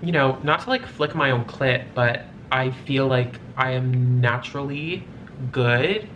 you know, not to like flick my own clit, but I feel like I am naturally good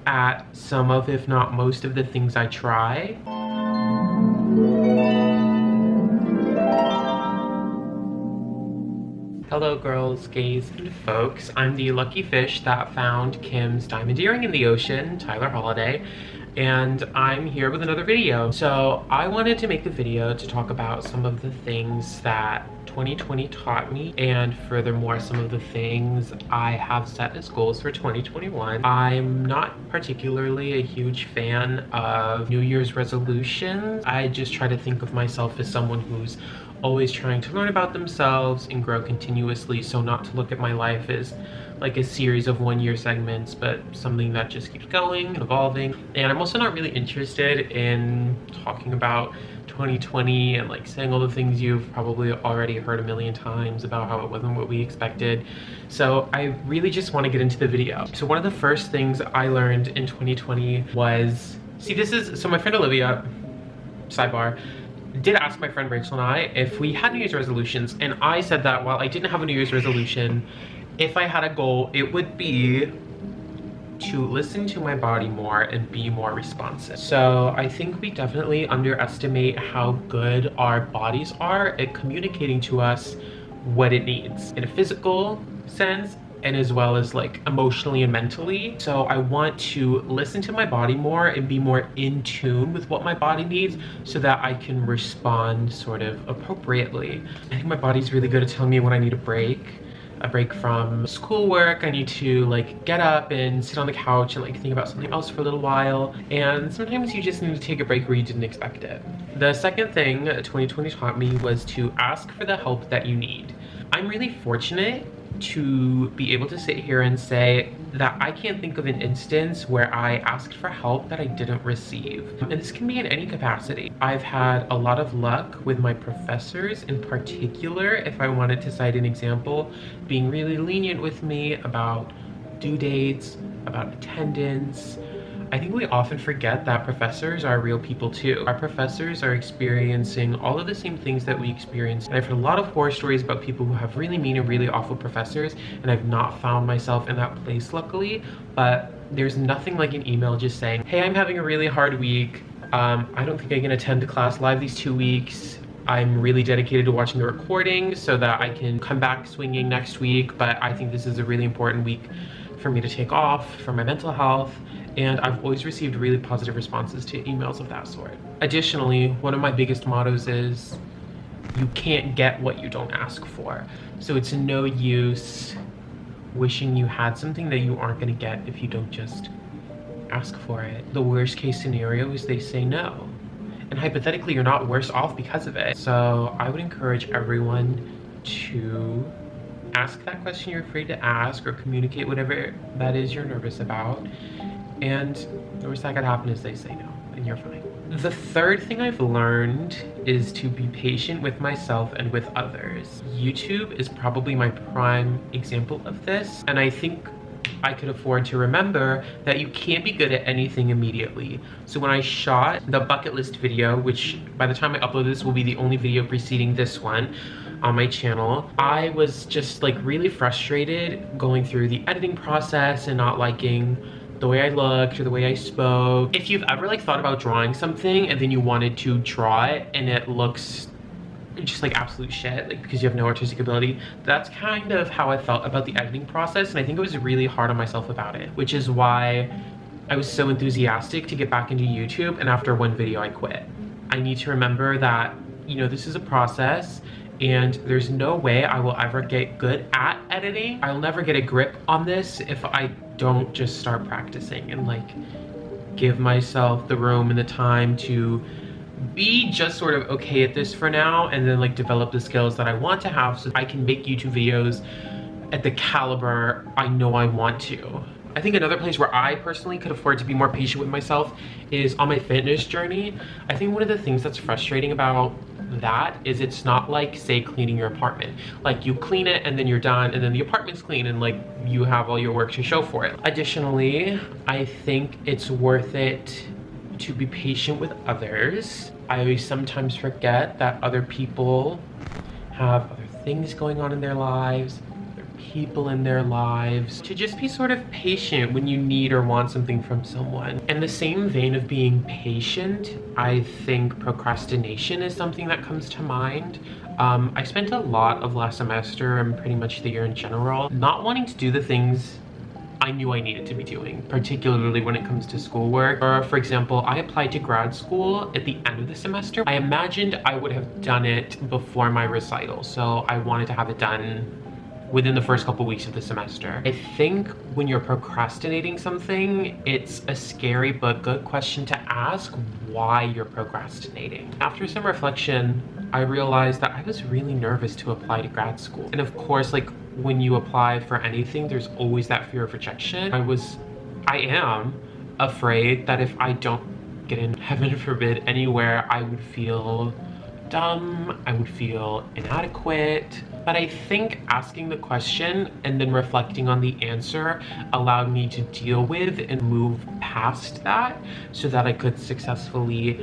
at some of, if not most of the things I try. Hello girls, gays, and folks. I'm the lucky fish that found Kim's diamond earring in the ocean, Tyler Holladay, and I'm here with another video. So I wanted to make a video to talk about some of the things that 2020 taught me, and furthermore, some of the things I have set as goals for 2021. I'm not particularly a huge fan of New Year's resolutions. I just try to think of myself as someone who's always trying to learn about themselves and grow continuously, so not to look at my life as like a series of one-year segments, but something that just keeps going and evolving. And I'm also not really interested in talking about 2020 and like saying all the things you've probably already heard a million times about how it wasn't what we expected. So I really just want to get into the video. So one of the first things I learned in 2020 was, so my friend Olivia, sidebar, did ask my friend Rachel and I if we had New Year's resolutions, and I said that while I didn't have a New Year's resolution, if I had a goal, it would be to listen to my body more and be more responsive. So I think we definitely underestimate how good our bodies are at communicating to us what it needs in a physical sense, and as well as like emotionally and mentally. So I want to listen to my body more and be more in tune with what my body needs so that I can respond sort of appropriately. I think my body's really good at telling me when I need a break from schoolwork. I need to like get up and sit on the couch and like think about something else for a little while. And sometimes you just need to take a break where you didn't expect it. The second thing 2020 taught me was to ask for the help that you need. I'm really fortunate to be able to sit here and say that I can't think of an instance where I asked for help that I didn't receive. And this can be in any capacity. I've had a lot of luck with my professors in particular, if I wanted to cite an example, being really lenient with me about due dates, about attendance. I think we often forget that professors are real people too. Our professors are experiencing all of the same things that we experience. And I've heard a lot of horror stories about people who have really mean and really awful professors, and I've not found myself in that place, luckily. But there's nothing like an email just saying, hey, I'm having a really hard week. I don't think I can attend class live these 2 weeks. I'm really dedicated to watching the recording so that I can come back swinging next week, but I think this is a really important week for me to take off for my mental health. And I've always received really positive responses to emails of that sort. Additionally, one of my biggest mottos is, you can't get what you don't ask for. So it's no use wishing you had something that you aren't gonna get if you don't just ask for it. The worst case scenario is they say no. And hypothetically, you're not worse off because of it. So I would encourage everyone to ask that question you're afraid to ask, or communicate whatever that is you're nervous about. And the worst that could happen is they say no, and you're fine. The third thing I've learned is to be patient with myself and with others. YouTube is probably my prime example of this, and I think I could afford to remember that you can't be good at anything immediately. So when I shot the bucket list video, which by the time I upload this will be the only video preceding this one on my channel, I was just like really frustrated going through the editing process and not liking the way I looked or the way I spoke. If you've ever like thought about drawing something and then you wanted to draw it and it looks just like absolute shit, like because you have no artistic ability, that's kind of how I felt about the editing process. And I think I was really hard on myself about it, which is why I was so enthusiastic to get back into YouTube, and after one video I quit. I need to remember that, you know, this is a process, and there's no way I will ever get good at editing. I'll never get a grip on this if I don't just start practicing and like give myself the room and the time to be just sort of okay at this for now, and then like develop the skills that I want to have so I can make YouTube videos at the caliber I know I want to. I think another place where I personally could afford to be more patient with myself is on my fitness journey. I think one of the things that's frustrating about that is it's not like, say, cleaning your apartment. Like you clean it and then you're done, and then the apartment's clean and like you have all your work to show for it. Additionally, I think it's worth it to be patient with others. I always sometimes forget that other people have other things going on in their lives, people in their lives, to just be sort of patient when you need or want something from someone. In the same vein of being patient, I think procrastination is something that comes to mind. I spent a lot of last semester and pretty much the year in general not wanting to do the things I knew I needed to be doing, particularly when it comes to schoolwork. Or for example, I applied to grad school at the end of the semester. I imagined I would have done it before my recital, so I wanted to have it done within the first couple weeks of the semester. I think when you're procrastinating something, it's a scary but good question to ask why you're procrastinating. After some reflection, I realized that I was really nervous to apply to grad school. And of course, like when you apply for anything, there's always that fear of rejection. I am afraid that if I don't get in, heaven forbid, anywhere, I would feel dumb, I would feel inadequate. But I think asking the question and then reflecting on the answer allowed me to deal with and move past that so that I could successfully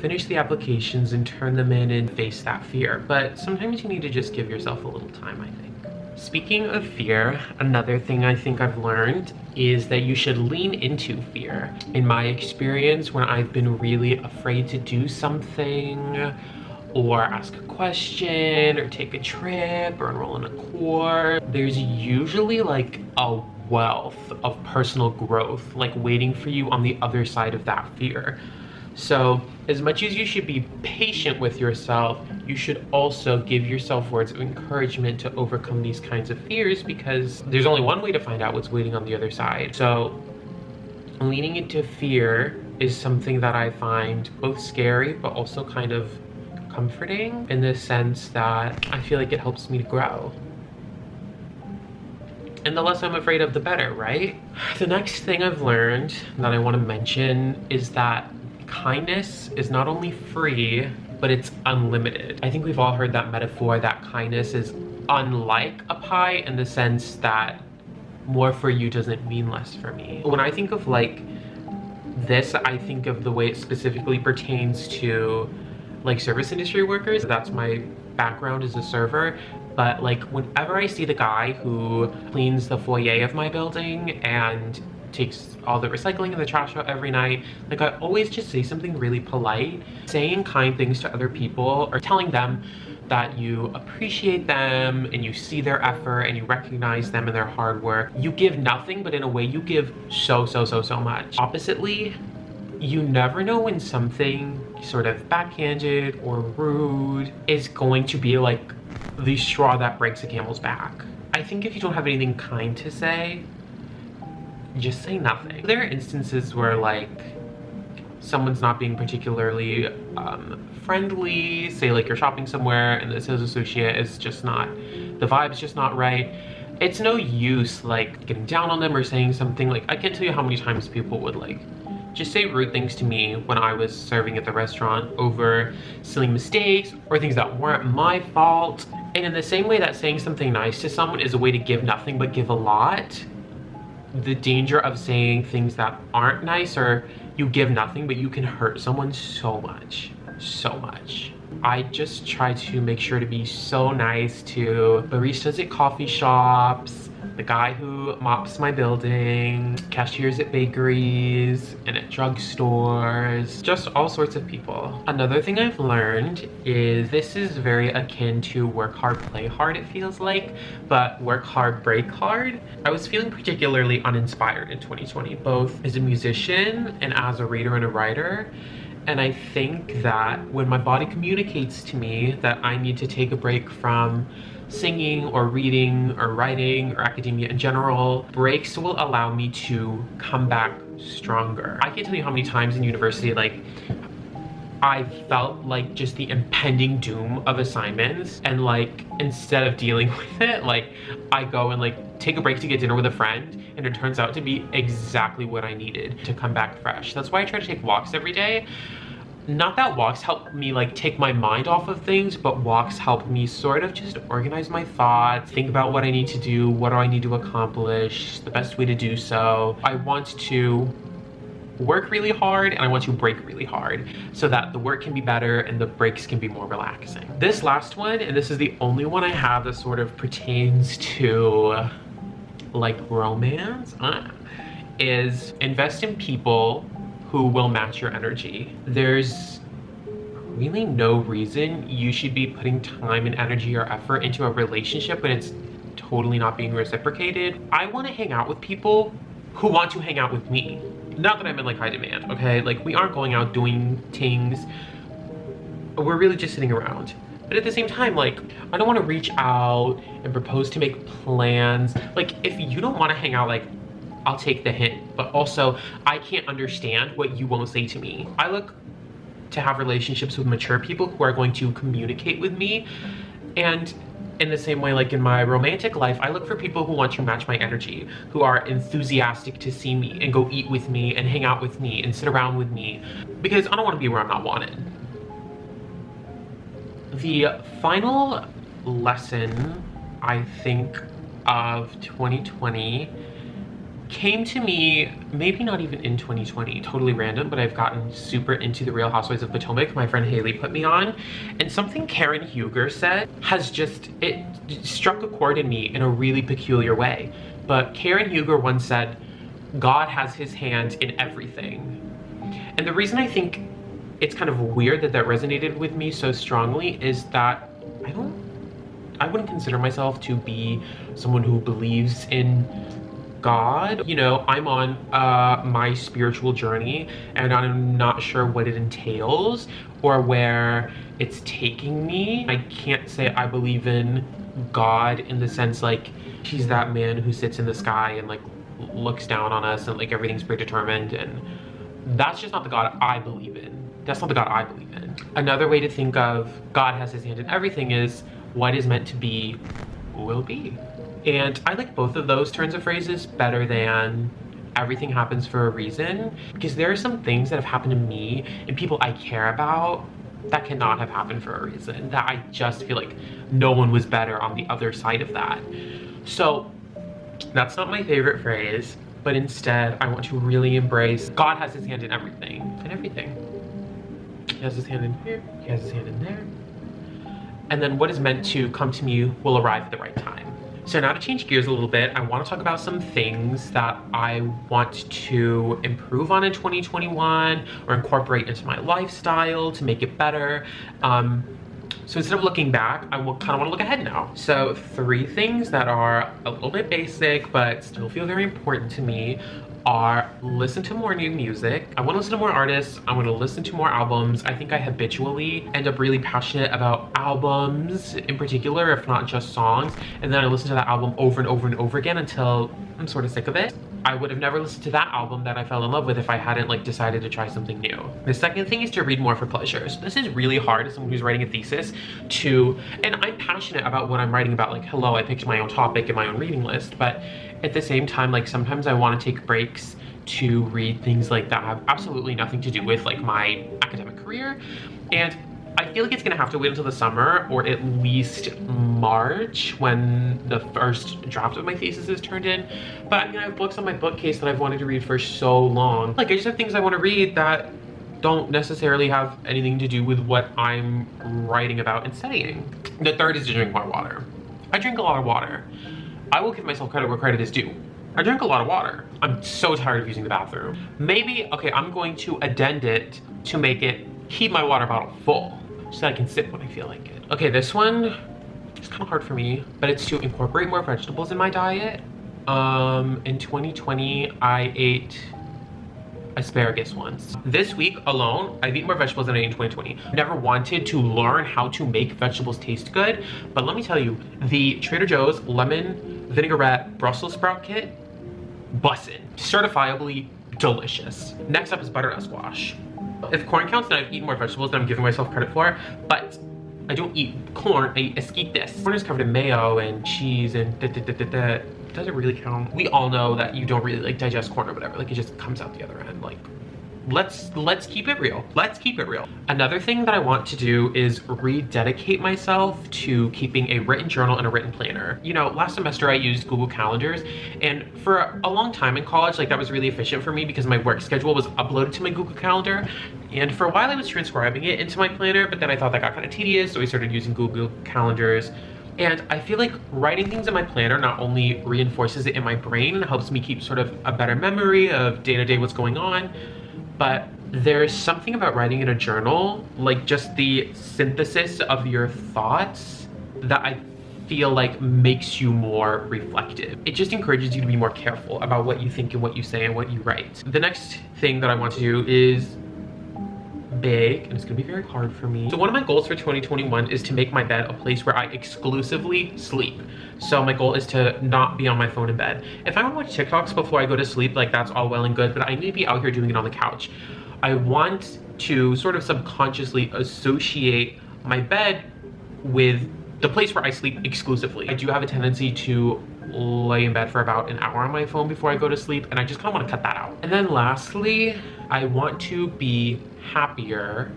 finish the applications and turn them in and face that fear. But sometimes you need to just give yourself a little time, I think. Speaking of fear, another thing I think I've learned is that you should lean into fear. In my experience, when I've been really afraid to do something, or ask a question, or take a trip, or enroll in a course, there's usually like a wealth of personal growth like waiting for you on the other side of that fear. So as much as you should be patient with yourself, you should also give yourself words of encouragement to overcome these kinds of fears, because there's only one way to find out what's waiting on the other side. So leaning into fear is something that I find both scary but also kind of comforting, in the sense that I feel like it helps me to grow. And the less I'm afraid of, the better, right? The next thing I've learned that I want to mention is that kindness is not only free, but it's unlimited. I think we've all heard that metaphor that kindness is unlike a pie, in the sense that more for you doesn't mean less for me. When I think of like this, I think of the way it specifically pertains to like service industry workers. That's my background as a server. But like whenever I see the guy who cleans the foyer of my building and takes all the recycling and the trash out every night, like I always just say something really polite. Saying kind things to other people, or telling them that you appreciate them and you see their effort and you recognize them and their hard work. You give nothing, but in a way you give so much. Oppositely, you never know when something sort of backhanded or rude is going to be like the straw that breaks a camel's back. I think if you don't have anything kind to say, just say nothing. There are instances where like someone's not being particularly friendly, say like you're shopping somewhere and the sales associate is just not, the vibe's just not right. It's no use like getting down on them or saying something. Like I can't tell you how many times people would like just say rude things to me when I was serving at the restaurant over silly mistakes or things that weren't my fault. And in the same way that saying something nice to someone is a way to give nothing but give a lot, the danger of saying things that aren't nice, or you give nothing but you can hurt someone so much. I just try to make sure to be so nice to baristas at coffee shops, the guy who mops my building, cashiers at bakeries and at drugstores, just all sorts of people. Another thing I've learned is this is very akin to work hard, play hard, it feels like, but work hard, break hard. I was feeling particularly uninspired in 2020, both as a musician and as a reader and a writer. And I think that when my body communicates to me that I need to take a break from singing or reading or writing or academia in general, breaks will allow me to come back stronger. I can't tell you how many times in university like I felt like just the impending doom of assignments, and like instead of dealing with it, like I go and like take a break to get dinner with a friend, and it turns out to be exactly what I needed to come back fresh. That's why I try to take walks every day. Not that walks help me like take my mind off of things, but walks help me sort of just organize my thoughts, think about what I need to do, what do I need to accomplish, the best way to do so. I want to work really hard and I want to break really hard so that the work can be better and the breaks can be more relaxing. This last one, and this is the only one I have that sort of pertains to like romance, is invest in people who will match your energy. There's really no reason you should be putting time and energy or effort into a relationship when it's totally not being reciprocated. I want to hang out with people who want to hang out with me. Not that I'm in like high demand, okay? Like we aren't going out doing things. We're really just sitting around. But at the same time, like, I don't want to reach out and propose to make plans. Like, if you don't want to hang out, like, I'll take the hint. But also, I can't understand what you won't say to me. I look to have relationships with mature people who are going to communicate with me. And in the same way, like in my romantic life, I look for people who want to match my energy, who are enthusiastic to see me and go eat with me and hang out with me and sit around with me, because I don't want to be where I'm not wanted. The final lesson, I think, of 2020 came to me, maybe not even in 2020, totally random, but I've gotten super into the Real Housewives of Potomac. My friend Haley put me on, and something Karen Huger said has just, it struck a chord in me in a really peculiar way. But Karen Huger once said, God has his hand in everything. And the reason I think it's kind of weird that that resonated with me so strongly is that I wouldn't consider myself to be someone who believes in God. You know, I'm on my spiritual journey and I'm not sure what it entails or where it's taking me. I can't say I believe in God in the sense like he's that man who sits in the sky and like looks down on us and like everything's predetermined, and that's just not the God I believe in. That's not the God I believe in. Another way to think of God has his hand in everything is what is meant to be will be. And I like both of those turns of phrases better than everything happens for a reason, because there are some things that have happened to me and people I care about that cannot have happened for a reason, that I just feel like no one was better on the other side of that. So that's not my favorite phrase, but instead I want to really embrace God has his hand in everything, He has his hand in here, he has his hand in there. And then what is meant to come to me will arrive at the right time. So now to change gears a little bit, I want to talk about some things that I want to improve on in 2021 or incorporate into my lifestyle to make it better. So instead of looking back, I kind of want to look ahead now. So 3 things that are a little bit basic but still feel very important to me are listen to more new music. I want to listen to more artists. I want to listen to more albums. I think I habitually end up really passionate about albums in particular, if not just songs. And then I listen to that album over and over and over again until I'm sort of sick of it. I would have never listened to that album that I fell in love with if I hadn't like decided to try something new. The second thing is to read more for pleasure. So this is really hard as someone who's writing a thesis and I'm passionate about what I'm writing about. Like, hello, I picked my own topic and my own reading list, but at the same time, like sometimes I want to take breaks to read things like that have absolutely nothing to do with like my academic career. And I feel like it's gonna have to wait until the summer or at least March when the first draft of my thesis is turned in. But I mean, I have books on my bookcase that I've wanted to read for so long. Like I just have things I want to read that don't necessarily have anything to do with what I'm writing about and studying. The third is to drink more water. I drink a lot of water. I will give myself credit where credit is due. I drink a lot of water. I'm so tired of using the bathroom. Maybe, okay, I'm going to addend it to make it keep my water bottle full so that I can sip when I feel like it. Okay, this one is kind of hard for me, but it's to incorporate more vegetables in my diet. In 2020, I ate asparagus once. This week alone, I've eaten more vegetables than I ate in 2020. Never wanted to learn how to make vegetables taste good, but let me tell you, the Trader Joe's lemon vinaigrette Brussels sprout kit, bussin'. Certifiably delicious. Next up is butternut squash. If corn counts, then I've eaten more vegetables than I'm giving myself credit for, but I don't eat corn, I eat esquites. Corn is covered in mayo and cheese and does it really count? We all know that you don't really like digest corn or whatever, like it just comes out the other end. Like, let's keep it real. Let's keep it real. Another thing that I want to do is rededicate myself to keeping a written journal and a written planner. You know, last semester I used Google Calendars, and for a long time in college, like that was really efficient for me because my work schedule was uploaded to my Google Calendar. And for a while I was transcribing it into my planner, but then I thought that got kind of tedious, so I started using Google Calendars. And I feel like writing things in my planner not only reinforces it in my brain and helps me keep sort of a better memory of day-to-day what's going on, but there's something about writing in a journal, like just the synthesis of your thoughts, that I feel like makes you more reflective. It just encourages you to be more careful about what you think and what you say and what you write. The next thing that I want to do is big, and it's gonna be very hard for me. So one of my goals for 2021 is to make my bed a place where I exclusively sleep. So my goal is to not be on my phone in bed. If I want to watch TikToks before I go to sleep, like that's all well and good, but I need to be out here doing it on the couch. I want to sort of subconsciously associate my bed with the place where I sleep exclusively. I do have a tendency to lay in bed for about an hour on my phone before I go to sleep, and I just kind of want to cut that out. And then lastly, I want to be happier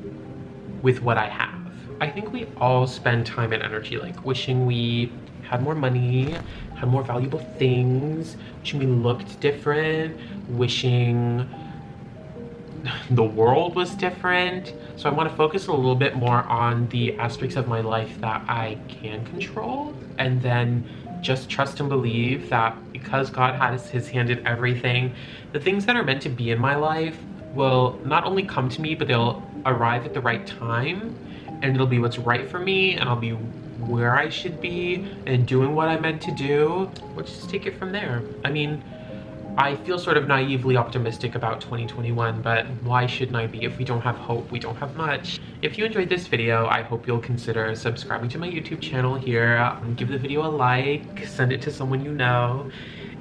with what I have. I think we all spend time and energy like wishing we had more money, had more valuable things, wishing we looked different, wishing the world was different. So I want to focus a little bit more on the aspects of my life that I can control, and then just trust and believe that because God has his hand in everything, the things that are meant to be in my life will not only come to me, but they'll arrive at the right time, and it'll be what's right for me, and I'll be where I should be and doing what I'm meant to do. We'll just take it from there. I mean, I feel sort of naively optimistic about 2021, but why shouldn't I be? If we don't have hope, we don't have much. If you enjoyed this video, I hope you'll consider subscribing to my YouTube channel here. Give the video a like, send it to someone you know,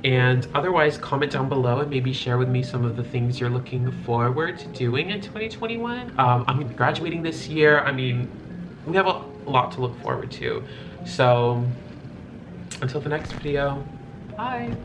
and otherwise comment down below and maybe share with me some of the things you're looking forward to doing in 2021. I'm gonna be graduating this year. I mean, we have a lot to look forward to. So until the next video, bye.